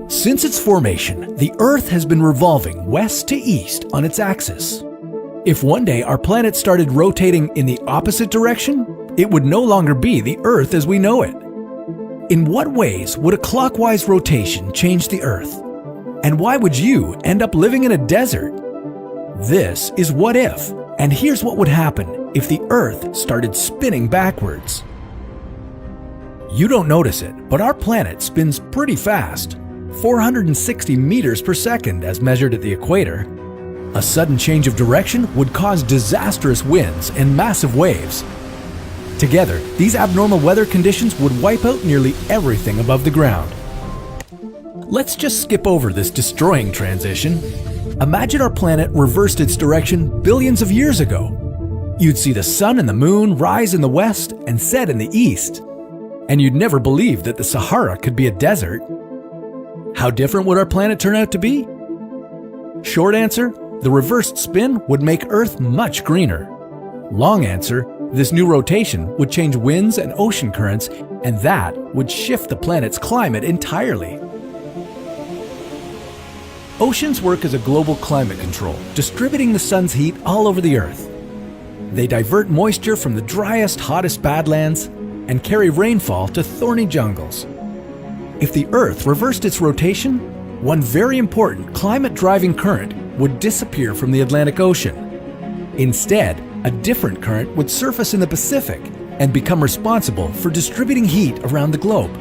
Since its formation, the Earth has been revolving west to east on its axis. If one day our planet started rotating in the opposite direction, it would no longer be the Earth as we know it. In what ways would a clockwise rotation change the Earth? And why would you end up living in a desert? This is What If, and here's what would happen if the Earth started spinning backwards. You don't notice it, but our planet spins pretty fast, 460 meters per second as measured at the equator. A sudden change of direction would cause disastrous winds and massive waves. Together, these abnormal weather conditions would wipe out nearly everything above the ground. Let's just skip over this destroying transition. Imagine our planet reversed its direction billions of years ago. You'd see the sun and the moon rise in the west and set in the east. And you'd never believe that the Sahara could be a desert. How different would our planet turn out to be? Short answer, the reversed spin would make Earth much greener. Long answer, this new rotation would change winds and ocean currents, and that would shift the planet's climate entirely. Oceans work as a global climate control, distributing the sun's heat all over the Earth. They divert moisture from the driest, hottest badlands and carry rainfall to thorny jungles. If the Earth reversed its rotation, one very important climate-driving current would disappear from the Atlantic Ocean. Instead, a different current would surface in the Pacific and become responsible for distributing heat around the globe.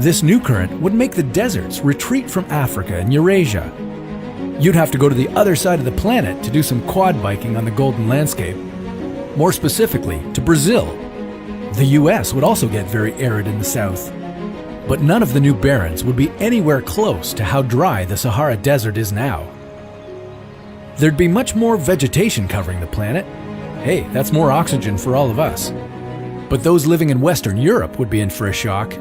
This new current would make the deserts retreat from Africa and Eurasia. You'd have to go to the other side of the planet to do some quad biking on the Golden Landscape. More specifically, to Brazil. The US would also get very arid in the south. But none of the new barrens would be anywhere close to how dry the Sahara Desert is now. There'd be much more vegetation covering the planet. Hey, that's more oxygen for all of us. But those living in Western Europe would be in for a shock.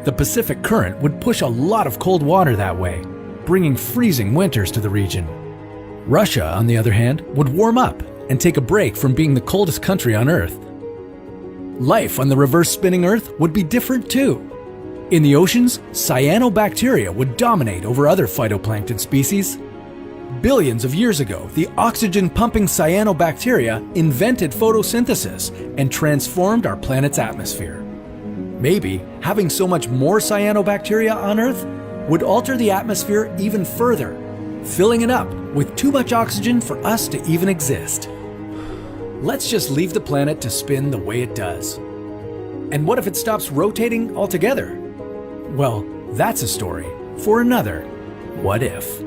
The Pacific Current would push a lot of cold water that way, bringing freezing winters to the region. Russia, on the other hand, would warm up and take a break from being the coldest country on Earth. Life on the reverse-spinning Earth would be different too. In the oceans, cyanobacteria would dominate over other phytoplankton species. Billions of years ago, the oxygen-pumping cyanobacteria invented photosynthesis and transformed our planet's atmosphere. Maybe having so much more cyanobacteria on Earth would alter the atmosphere even further, filling it up with too much oxygen for us to even exist. Let's just leave the planet to spin the way it does. And what if it stops rotating altogether? Well, that's a story for another What If.